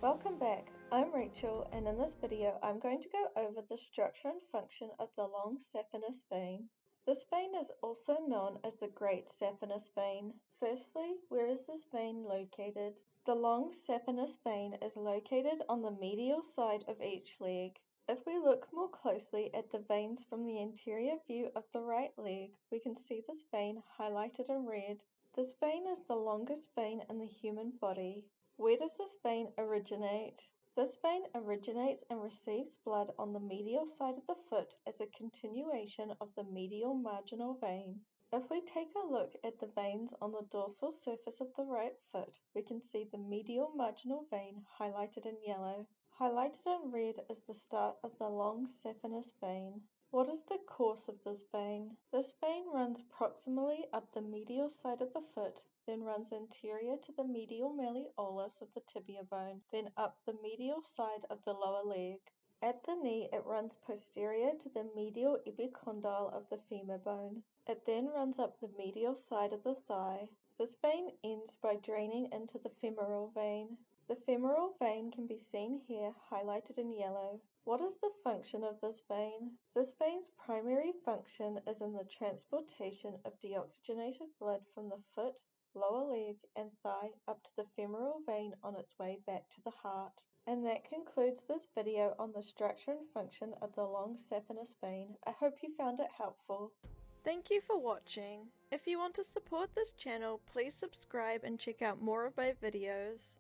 Welcome back, I'm Rachel, and in this video I'm going to go over the structure and function of the long saphenous vein. This vein is also known as the Great Saphenous Vein. Firstly, where is this vein located? The long saphenous vein is located on the medial side of each leg. If we look more closely at the veins from the anterior view of the right leg, we can see this vein highlighted in red. This vein is the longest vein in the human body. Where does this vein originate? This vein originates and receives blood on the medial side of the foot as a continuation of the medial marginal vein. If we take a look at the veins on the dorsal surface of the right foot, we can see the medial marginal vein highlighted in yellow. Highlighted in red is the start of the long saphenous vein. What is the course of this vein? This vein runs proximally up the medial side of the foot, then runs anterior to the medial malleolus of the tibia bone, then up the medial side of the lower leg. At the knee, it runs posterior to the medial epicondyle of the femur bone. It then runs up the medial side of the thigh. This vein ends by draining into the femoral vein. The femoral vein can be seen here highlighted in yellow. What is the function of this vein? This vein's primary function is in the transportation of deoxygenated blood from the foot, lower leg, and thigh up to the femoral vein on its way back to the heart. And that concludes this video on the structure and function of the long saphenous vein. I hope you found it helpful. Thank you for watching. If you want to support this channel, please subscribe and check out more of my videos.